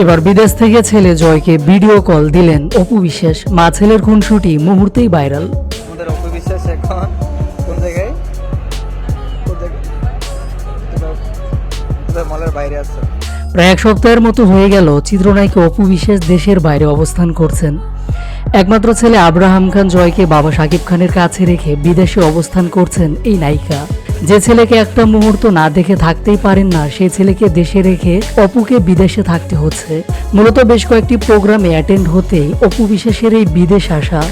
এবার বিদেশ থেকে ছেলে জয়কে ভিডিও কল দিলেন অপু বিশ্বাস। মা ছেলের খুনসুটি মুহূর্তেই ভাইরাল। আমাদের অপু বিশ্বাস এখন কোন জায়গায় মলের বাইরে আছে। প্রায় এক সপ্তাহের মতো হয়ে গেল চিত্রনায়িকা অপু বিশ্বাস দেশের বাইরে অবস্থান করছেন। একমাত্র ছেলে আব্রাহাম খান জয়কে বাবা শাকিব খানের কাছে রেখে বিদেশে অবস্থান করছেন এই নায়িকা। যে ছেলেকে একটা মুহূর্ত না দেখে থাকতেই পারেন না, সেই ছেলেকে দেশে রেখে অপুকে বিদেশে থাকতে হচ্ছে। মূলত বেশ কয়েকটি প্রোগ্রামে অ্যাটেন্ড হতেই অপু বিশ্বাসের এই বিদেশ আসা।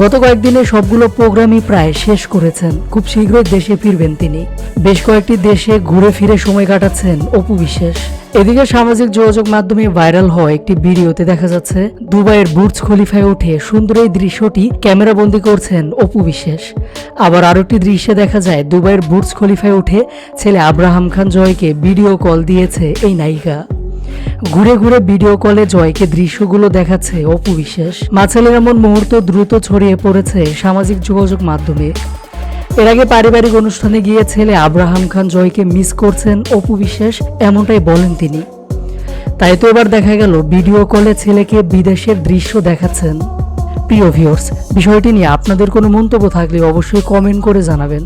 গত কয়েকদিনে সবগুলো প্রোগ্রামই প্রায় শেষ করেছেন। খুব শীঘ্রই দেশে ফিরবেন তিনি। বেশ কয়েকটি দেশে ঘুরে ফিরে সময় কাটাচ্ছেন অপু বিশ্বাস। এদিকে সামাজিক যোগাযোগ মাধ্যমে ভাইরাল হওয়া একটি ভিডিওতে দেখা যাচ্ছে দুবাইয়ের বুর্জ খলিফায় উঠে সুন্দর এই দৃশ্যটি ক্যামেরাবন্দি করছেন অপু বিশ্বাস। আবার আরো একটি দৃশ্যে দেখা যায় দুবাইয়ের বুর্জ খলিফায় উঠে ছেলে আব্রাহাম খান জয়কে ভিডিও কল দিয়েছে এই নায়িকা। ঘুরে ঘুরে ভিডিও কলে জয়কে দৃশ্যগুলো দেখাচ্ছে অপু বিশ্বাস। মা ছেলের এমন মুহূর্ত দ্রুত ছড়িয়ে পড়েছে সামাজিক যোগাযোগ মাধ্যমে। এর আগে পারিবারিক অনুষ্ঠানে গিয়ে ছেলে আব্রাহাম খান জয়কে মিস করছেন অপু বিশ্বাস, এমনটাই বলেন তিনি। তাই তো এবার দেখা গেল ভিডিও কলে ছেলেকে বিদেশের দৃশ্য দেখাচ্ছেন। প্রিয় ভিউয়ার্স, বিষয়টি নিয়ে আপনাদের কোনো মন্তব্য থাকলে অবশ্যই কমেন্ট করে জানাবেন।